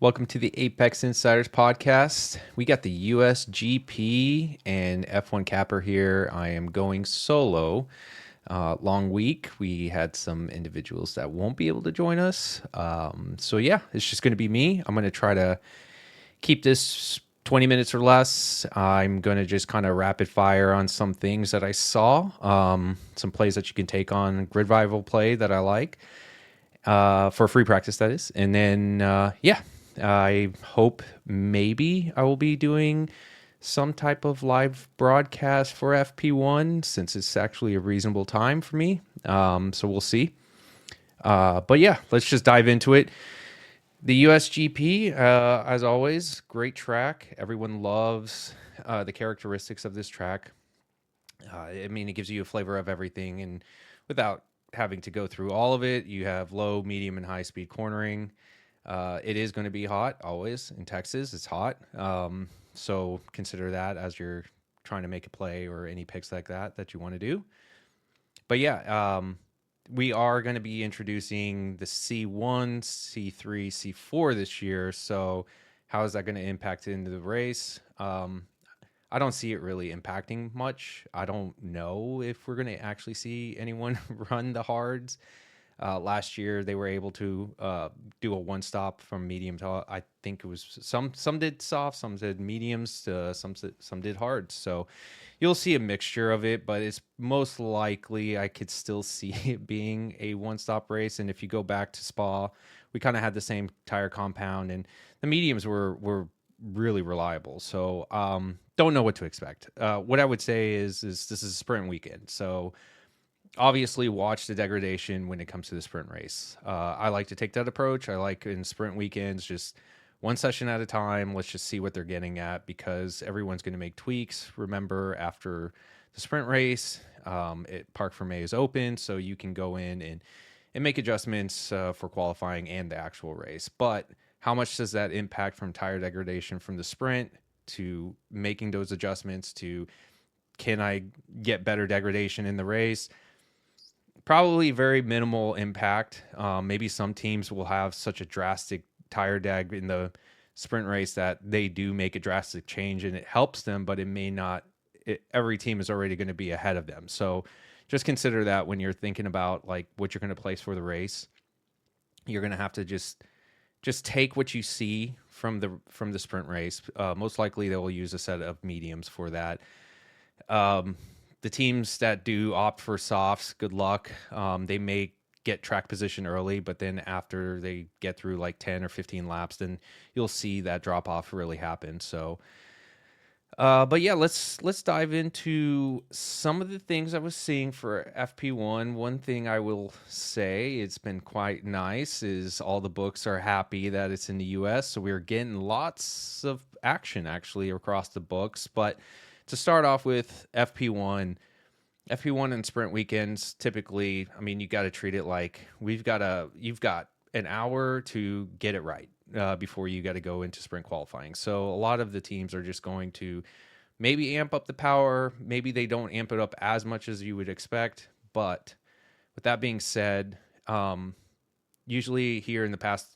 Welcome to the Apex Insiders podcast. We got the USGP and F1 capper here. I am going solo. Long week. We had some individuals that won't be able to join us. So yeah, it's just going to be me. I'm going to try to keep this 20 minutes or less. I'm going to just kind of rapid fire on some things that I saw, some plays that you can take on GridRival play that I like, for free practice, that is. And then, I hope maybe I will be doing some type of live broadcast for FP1 since it's actually a reasonable time for me. So we'll see. But yeah, let's just dive into it. The USGP, as always, great track. Everyone loves the characteristics of this track. It gives you a flavor of everything, and without having to go through all of it, you have low, medium, and high speed cornering. It is going to be hot always in Texas. It's hot. So consider that as you're trying to make a play or any picks like that you want to do. But yeah, we are going to be introducing the C1, C3, C4 this year. So how is that going to impact into the race? I don't see it really impacting much. I don't know if we're going to actually see anyone run the hards. Last year, they were able to do a one stop from medium to, I think it was some did soft, some did mediums, some did hard. So you'll see a mixture of it, but it's most likely I could still see it being a one stop race. And if you go back to Spa, we kind of had the same tire compound, and the mediums were really reliable. So don't know what to expect. What I would say is this is a sprint weekend, so obviously watch the degradation when it comes to the sprint race. I like to take that approach. I like in sprint weekends, just one session at a time. Let's just see what they're getting at, because everyone's going to make tweaks. Remember, after the sprint race, Park Fermé is open, so you can go in and make adjustments for qualifying and the actual race. But how much does that impact from tire degradation from the sprint to making those adjustments to, can I get better degradation in the race? Probably very minimal impact. Maybe some teams will have such a drastic tire deg in the sprint race that they do make a drastic change and it helps them, but it may not. Every team is already going to be ahead of them. So just consider that when you're thinking about like what you're going to place for the race. You're going to have to just take what you see from the sprint race. Most likely they will use a set of mediums for that. The teams that do opt for softs, good luck. They may get track position early, but then after they get through like 10 or 15 laps, then you'll see that drop off really happen. So, but yeah, let's dive into some of the things I was seeing for FP1. One thing I will say, it's been quite nice, is all the books are happy that it's in the US. So we're getting lots of action actually across the books. But to start off with FP1 and sprint weekends, typically, you got to treat it like you've got an hour to get it right before you got to go into sprint qualifying. So a lot of the teams are just going to maybe amp up the power. Maybe they don't amp it up as much as you would expect. But with that being said, usually here in the past,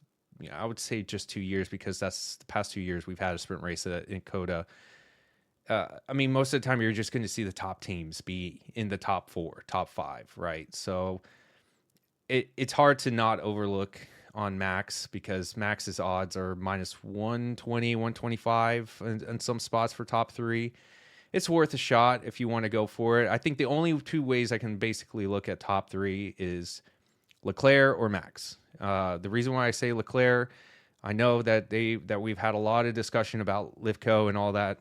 I would say just 2 years, because that's the past 2 years we've had a sprint race in COTA. Most of the time you're just going to see the top teams be in the top 4, top 5, right? So it's hard to not overlook on Max, because Max's odds are minus 120, 125 in some spots for top 3. It's worth a shot if you want to go for it. I think the only 2 ways I can basically look at top 3 is Leclerc or Max. The reason why I say Leclerc, I know that we've had a lot of discussion about Livco and all that.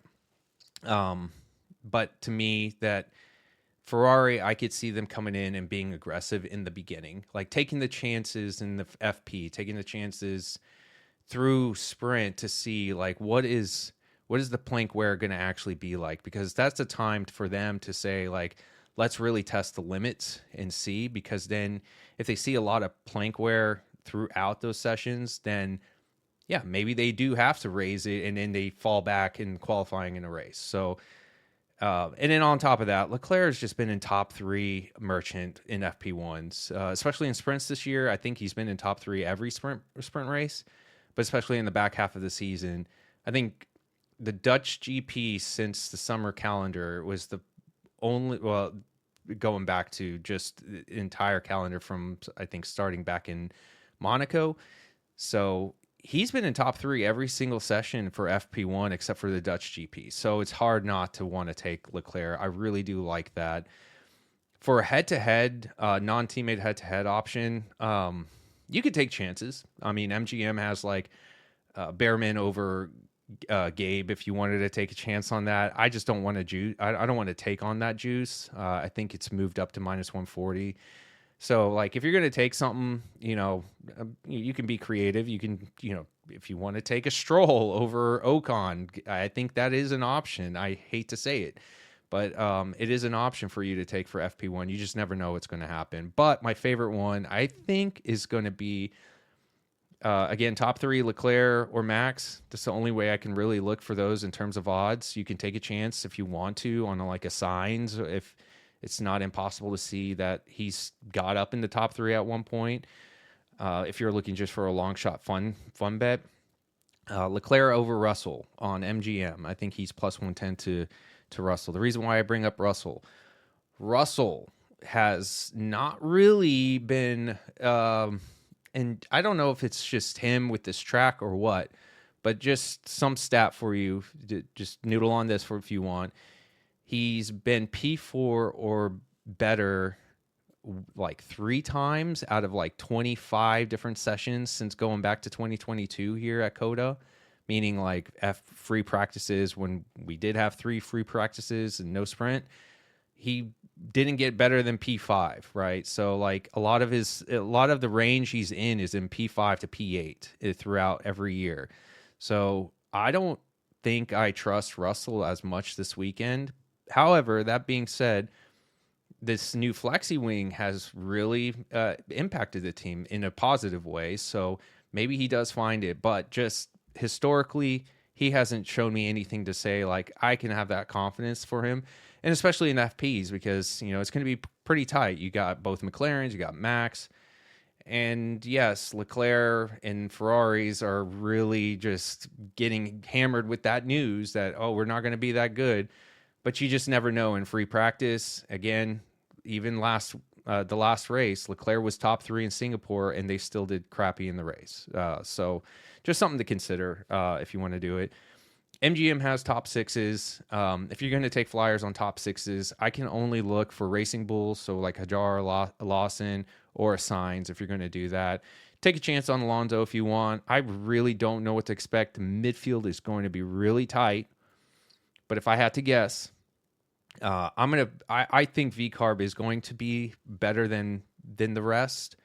But to me, that Ferrari, I could see them coming in and being aggressive in the beginning, like taking the chances in the FP, taking the chances through sprint to see like what is the plank wear going to actually be like, because that's the time for them to say like, let's really test the limits and see, because then if they see a lot of plank wear throughout those sessions, then yeah, maybe they do have to raise it, and then they fall back in qualifying in a race. So, and then on top of that, Leclerc has just been in top 3 merchant in FP1s, especially in sprints this year. I think he's been in top 3 every sprint race. but especially in the back half of the season. I think the Dutch GP since the summer calendar was the only, well, going back to just the entire calendar from, I think, starting back in Monaco. So he's been in top three every single session for FP1 except for the Dutch GP. So it's hard not to want to take Leclerc. I really do like that. For a head-to-head, non-teammate head-to-head option, you could take chances. I mean, MGM has like Behrman over Gabe if you wanted to take a chance on that. I just don't want to juice. I don't want to take on that juice. I think it's moved up to minus 140. So like if you're going to take something, you can be creative. You can, if you want to take a Stroll over Ocon, I think that is an option. I hate to say it, but it is an option for you to take for FP1. You just never know what's going to happen. But my favorite one, I think, is going to be, again, top three, Leclerc or Max. That's the only way I can really look for those in terms of odds. You can take a chance if you want to on like a signs, if it's not impossible to see that he's got up in the top three at one point. If you're looking just for a long shot fun bet, Leclerc over Russell on MGM. I think he's plus 110 to Russell. The reason why I bring up Russell has not really been, and I don't know if it's just him with this track or what, but just some stat for you. Just noodle on this for if you want. He's been P4 or better like 3 times out of like 25 different sessions since going back to 2022 here at COTA, meaning like free practices when we did have 3 free practices and no sprint. He didn't get better than P5, right? So like a lot of the range he's in is in P5 to P8 throughout every year. So I don't think I trust Russell as much this weekend. However, that being said, this new flexi wing has really impacted the team in a positive way. So maybe he does find it, but just historically, he hasn't shown me anything to say like I can have that confidence for him. And especially in FPs, because it's going to be pretty tight. You got both McLarens, you got Max, and yes, Leclerc and Ferraris are really just getting hammered with that news that we're not going to be that good. But you just never know in free practice. Again, even the last race, Leclerc was top 3 in Singapore, and they still did crappy in the race. So just something to consider if you want to do it. MGM has top 6s. If you're going to take flyers on top 6s, I can only look for Racing Bulls, so like Hajar, Lawson, or Sainz if you're going to do that. Take a chance on Alonso if you want. I really don't know what to expect. The midfield is going to be really tight. But if I had to guess, I think VCarb is going to be better than the rest.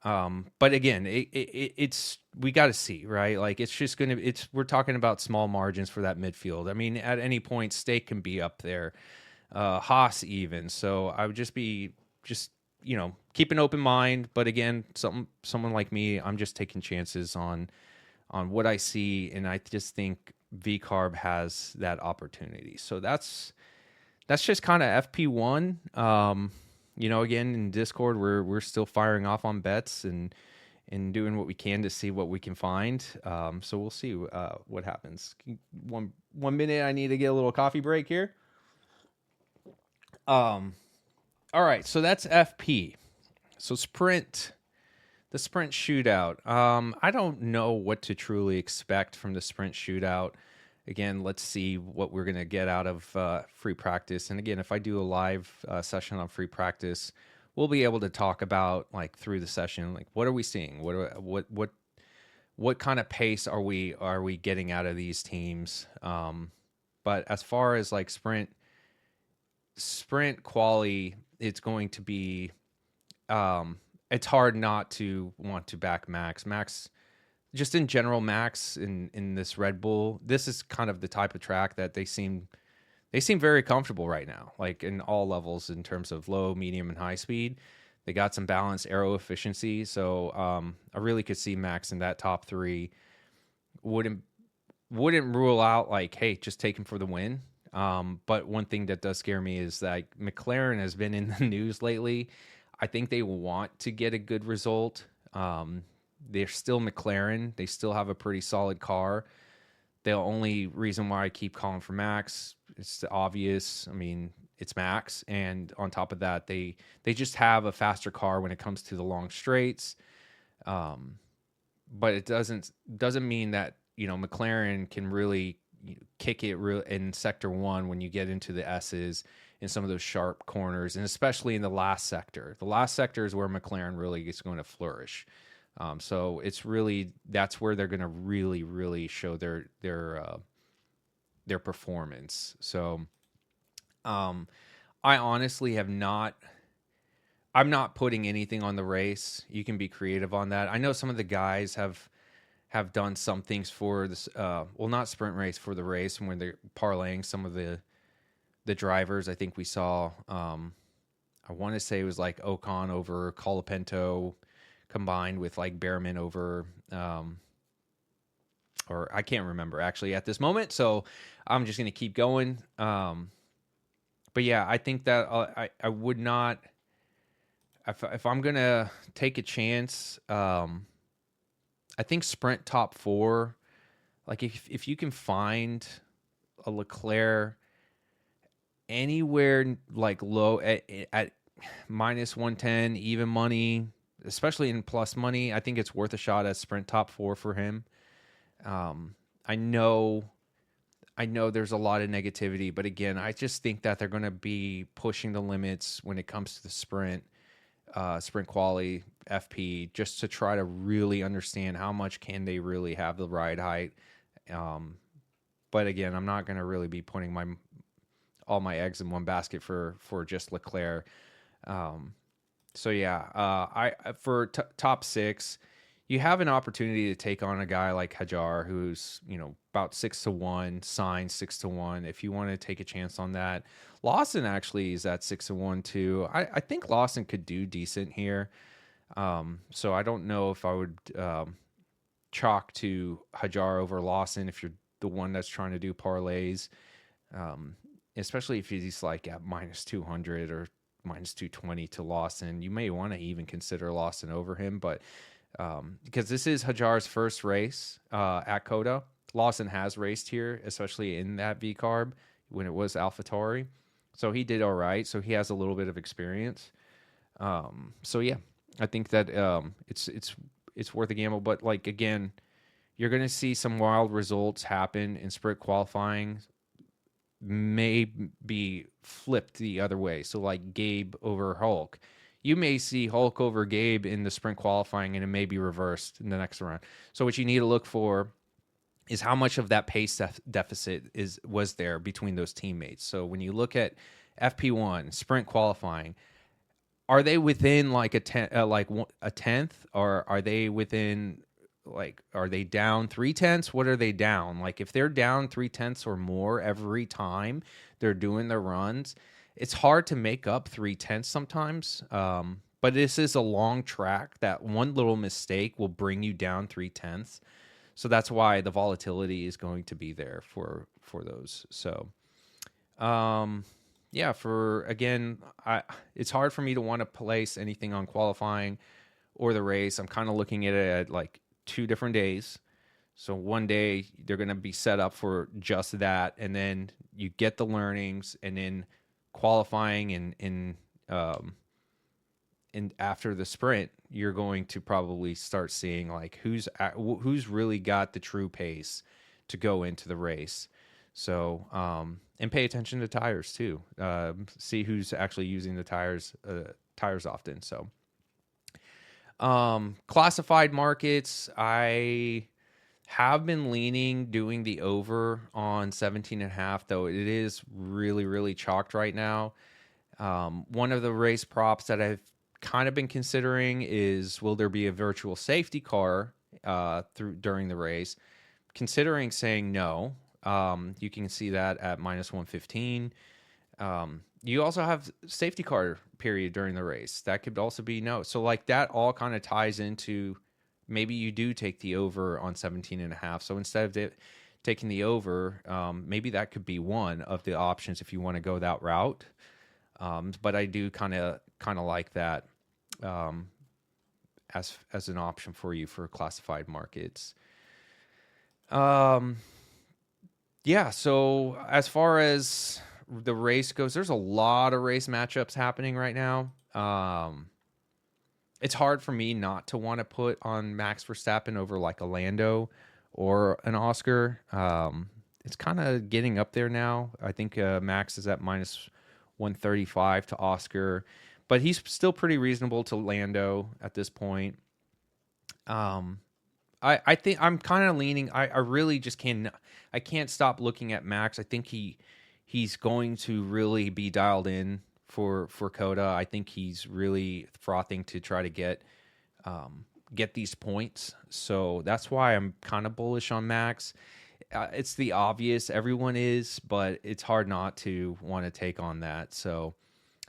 But again, it's we got to see, right? Like it's just we're talking about small margins for that midfield. I mean, at any point, Stake can be up there, Haas even. So I would just keep an open mind. But again, someone like me, I'm just taking chances on what I see, and I just think VCarb has that opportunity. So that's just kind of FP1. Again, in Discord, we're still firing off on bets and doing what we can to see what we can find. So we'll see what happens. One minute, I need to get a little coffee break here. All right, so that's FP. So sprint, the sprint shootout. I don't know what to truly expect from the sprint shootout. Again, let's see what we're going to get out of free practice. And again, if I do a live session on free practice, we'll be able to talk about like through the session, like what are we seeing? What kind of pace are we getting out of these teams? But as far as like sprint quali, it's going to be it's hard not to want to back Max. Just in general, Max in this Red Bull, this is kind of the type of track that they seem very comfortable right now, like in all levels in terms of low, medium, and high speed. They got some balanced aero efficiency, so I really could see Max in that top 3. Wouldn't rule out like, hey, just take him for the win. But one thing that does scare me is that McLaren has been in the news lately. I think they want to get a good result. They're still McLaren. They still have a pretty solid car. The only reason why I keep calling for Max, it's obvious. I mean, it's Max, and on top of that, they just have a faster car when it comes to the long straights. But it doesn't mean that McLaren can really kick it real in sector one when you get into the S's in some of those sharp corners, and especially in the last sector. The last sector is where McLaren really is going to flourish. So it's really that's where they're going to really, really show their performance. So I honestly have not. I'm not putting anything on the race. You can be creative on that. I know some of the guys have done some things for this. Well, not sprint race, for the race, and when they're parlaying some of the drivers. I think we saw. I want to say it was like Ocon over Colapinto, combined with like Behrman over, or I can't remember actually at this moment. So I'm just going to keep going. But yeah, I think that I would not. If I'm going to take a chance, I think sprint top four, like if you can find a Leclerc anywhere like low at minus 110, even money, especially in plus money, I think it's worth a shot at sprint top four for him. I know there's a lot of negativity, but again, I just think that they're going to be pushing the limits when it comes to the sprint quali, FP, just to try to really understand how much can they really have the ride height. But again, I'm not going to really be putting all my eggs in one basket for just Leclerc. So yeah, I for top six, you have an opportunity to take on a guy like Hajar, who's about 6-1, Sainz 6-1. If you want to take a chance on that, Lawson actually is at 6-1 too. I think Lawson could do decent here. So I don't know if I would chalk to Hajar over Lawson if you're the one that's trying to do parlays, especially if he's like at minus 200 or minus 220 to Lawson. You may want to even consider Lawson over him, but because this is Hajar's first race at Coda. Lawson has raced here, especially in that V-Carb when it was AlphaTauri. So he did all right. So he has a little bit of experience. So yeah, I think that it's worth a gamble. But like again, you're going to see some wild results happen in sprint qualifying. May be flipped the other way. So like Gabe over Hulk. You may see Hulk over Gabe in the sprint qualifying, and it may be reversed in the next round. So what you need to look for is how much of that pace deficit was there between those teammates. So when you look at FP1 sprint qualifying, are they within like a tenth, or are they within are they down 0.3? What are they down? Like if they're down 0.3 or more every time they're doing their runs, it's hard to make up 0.3 sometimes. But this is a long track that one little mistake will bring you down 0.3. So that's why the volatility is going to be there for those. So, yeah, it's hard for me to want to place anything on qualifying or the race. I'm kind of looking at it at like 2 different days. So one day they're going to be set up for just that, and then you get the learnings, and then qualifying and after the sprint, you're going to probably start seeing like who's really got the true pace to go into the race. So and pay attention to tires too. See who's actually using the tires often. So classified markets, I have been leaning doing the over on 17.5, though it is really, really chalked right now. One of the race props that I've kind of been considering is, will there be a virtual safety car during the race? Considering saying no. You can see that at minus 115. You also have safety car period during the race. That could also be no. So like that all kind of ties into maybe you do take the over on 17.5. So instead of taking the over, maybe that could be one of the options if you want to go that route. But I do kind of like that as an option for you for classified markets. Yeah, so as far as the race goes, there's a lot of race matchups happening right now. It's hard for me not to want to put on Max Verstappen over like a Lando or an Oscar. It's kind of getting up there now. I think Max is at minus 135 to Oscar, but he's still pretty reasonable to Lando at this point. I think I'm kind of leaning. I really just can't stop looking at Max. I think he's going to really be dialed in for Coda. I think he's really frothing to try to get these points. So that's why I'm kind of bullish on Max. It's the obvious, everyone is, but it's hard not to want to take on that. So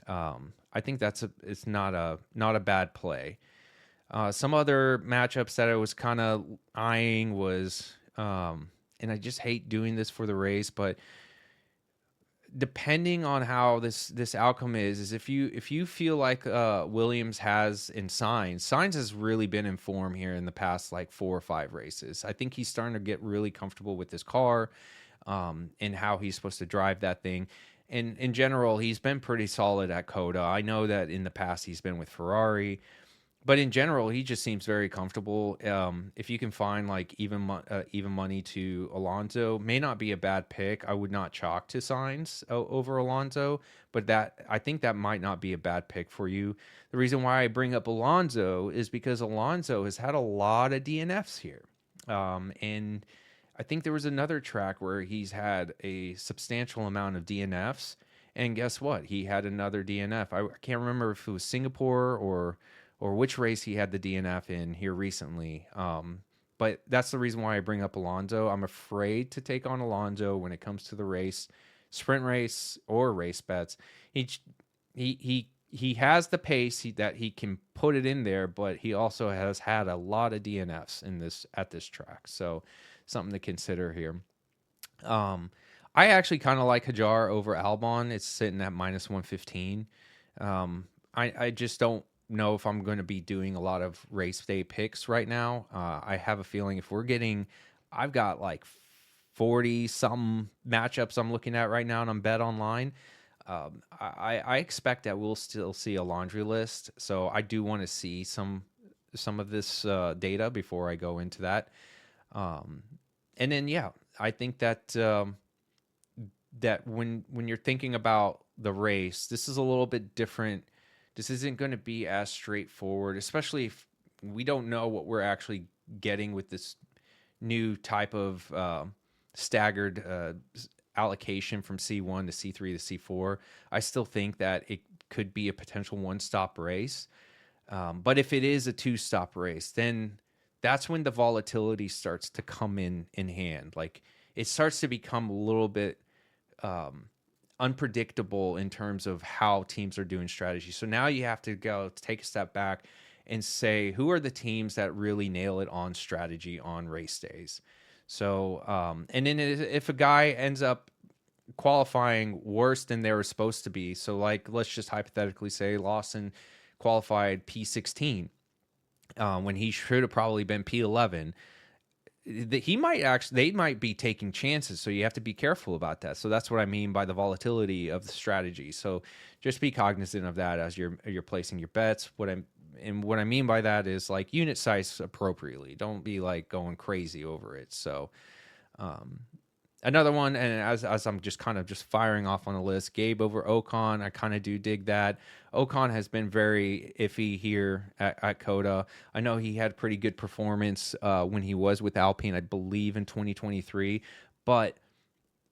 I think it's not a bad play. Some other matchups that I was kind of eyeing was, and I just hate doing this for the race, but depending on how this outcome is if you feel like Williams has in Sainz has really been in form here in the past like 4 or 5 races. I think he's starting to get really comfortable with his car, and how he's supposed to drive that thing. And in general, he's been pretty solid at Coda. I know that in the past he's been with Ferrari. But in general, he just seems very comfortable. If you can find like even money to Alonso, may not be a bad pick. I would not chalk to Sainz over Alonso, but I think that might not be a bad pick for you. The reason why I bring up Alonso is because Alonso has had a lot of DNFs here, and I think there was another track where he's had a substantial amount of DNFs, and guess what? He had another DNF. I can't remember if it was Singapore or which race he had the DNF in here recently. But that's the reason why I bring up Alonso. I'm afraid to take on Alonso when it comes to the race, sprint race or race bets. He has the pace that he can put it in there, but he also has had a lot of DNFs at this track. So something to consider here. I actually kind of like Hajar over Albon. It's sitting at minus 115. I just don't know if I'm going to be doing a lot of race day picks right now. I have a feeling I've got like 40 some matchups I'm looking at right now, and I'm bet online. I expect that we'll still see a laundry list, so I do want to see some of this data before I go into that. And then I think that that when you're thinking about the race, this is a little bit different. This isn't going to be as straightforward, especially if we don't know what we're actually getting with this new type of staggered allocation from C1 to C3 to C4. I still think that it could be a potential one-stop race. But if it is a two-stop race, then that's when the volatility starts to come in hand. Like, it starts to become a little bit unpredictable in terms of how teams are doing strategy. So now you have to take a step back and say, who are the teams that really nail it on strategy on race days? So, and then if a guy ends up qualifying worse than they were supposed to be, so like, let's just hypothetically say Lawson qualified P16 when he should have probably been P11, they might be taking chances, so you have to be careful about that. So that's what I mean by the volatility of the strategy. So just be cognizant of that as you're placing your bets. What I mean by that is like unit size appropriately. Don't be like going crazy over it. So another one, and as I'm just kind of just firing off on the list, Gabe over Ocon. I kind of do dig that. Ocon has been very iffy here at Coda. I know he had pretty good performance when he was with Alpine, I believe in 2023, but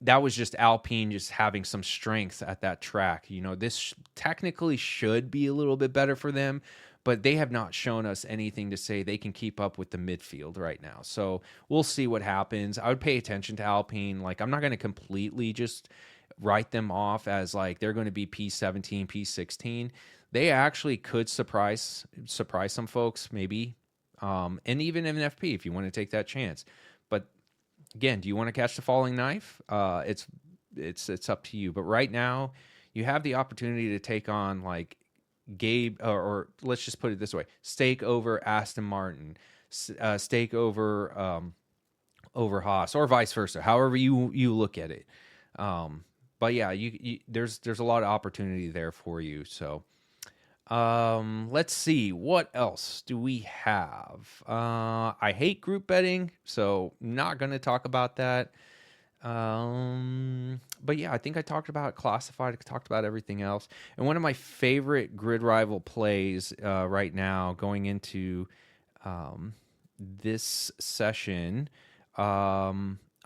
that was just Alpine just having some strength at that track. You know, this technically should be a little bit better for them, but they have not shown us anything to say they can keep up with the midfield right now. So we'll see what happens. I would pay attention to Alpine. Like, I'm not going to completely just write them off as like they're going to be P17, P16. They actually could surprise some folks, maybe, and even in FP if you want to take that chance. But again, do you want to catch the falling knife? It's up to you. But right now, you have the opportunity to take on like Gabe, or let's just put it this way: stake over Aston Martin, stake over Haas, or vice versa. However you look at it. But yeah, there's a lot of opportunity there for you. So let's see, what else do we have? I hate group betting, so not going to talk about that. But yeah, I think I talked about classified. I talked about everything else. And one of my favorite grid rival plays right now, going into this session,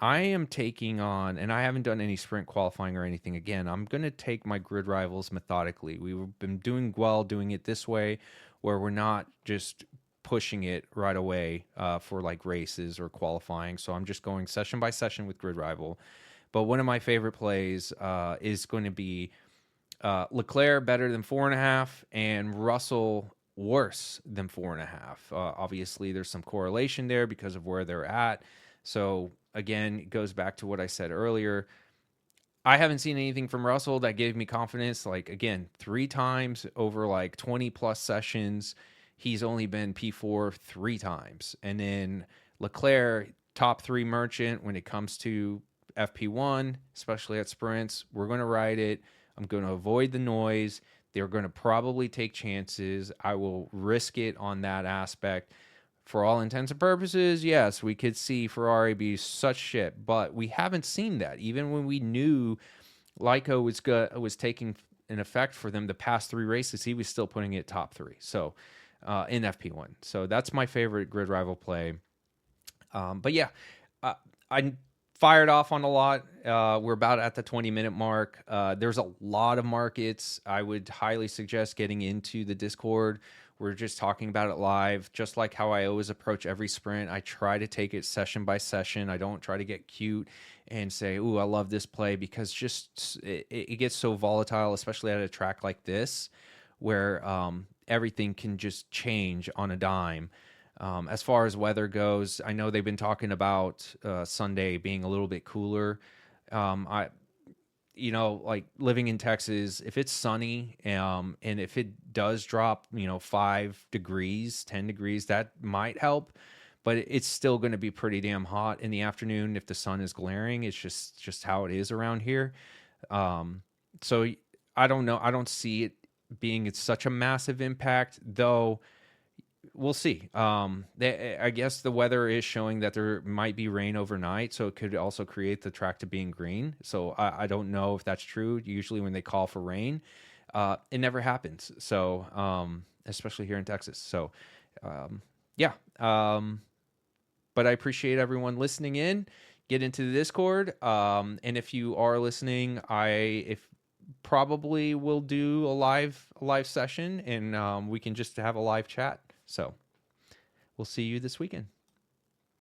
I am taking on, and I haven't done any sprint qualifying or anything. Again, I'm going to take my grid rivals methodically. We've been doing well doing it this way, where we're not just pushing it right away for like races or qualifying. So I'm just going session by session with grid rival. But one of my favorite plays is going to be Leclerc better than 4.5 and Russell worse than 4.5. Obviously, there's some correlation there because of where they're at. So again, it goes back to what I said earlier. I haven't seen anything from Russell that gave me confidence. Like, again, 3 times over like 20 plus sessions, he's only been P4 3 times. And then Leclerc, top 3 merchant when it comes to FP1, especially at sprints. We're going to ride it. I'm going to avoid the noise. They're going to probably take chances. I will risk it on that aspect. For all intents and purposes, yes, we could see Ferrari be such shit, but we haven't seen that. Even when we knew Lyco was taking an effect for them the past 3 races, he was still putting it top 3. So in FP1, so that's my favorite grid rival play. But yeah, I fired off on a lot. We're about at the 20-minute mark. There's a lot of markets. I would highly suggest getting into the Discord. We're just talking about it live, just like how I always approach every sprint. I try to take it session by session. I don't try to get cute and say, "Ooh, I love this play," because just it gets so volatile, especially at a track like this, where everything can just change on a dime. As far as weather goes, I know they've been talking about Sunday being a little bit cooler. Like living in Texas, if it's sunny, and if it does drop, 5 degrees, 10 degrees, that might help, but it's still going to be pretty damn hot in the afternoon if the sun is glaring. It's just how it is around here. So I don't know. I don't see it being such a massive impact, though. We'll see. I guess the weather is showing that there might be rain overnight, so it could also create the track to being green. So I don't know if that's true. Usually when they call for rain, it never happens. So especially here in Texas. So yeah. But I appreciate everyone listening in. Get into the Discord. And if you are listening, if probably will do a live session, and we can just have a live chat. So we'll see you this weekend.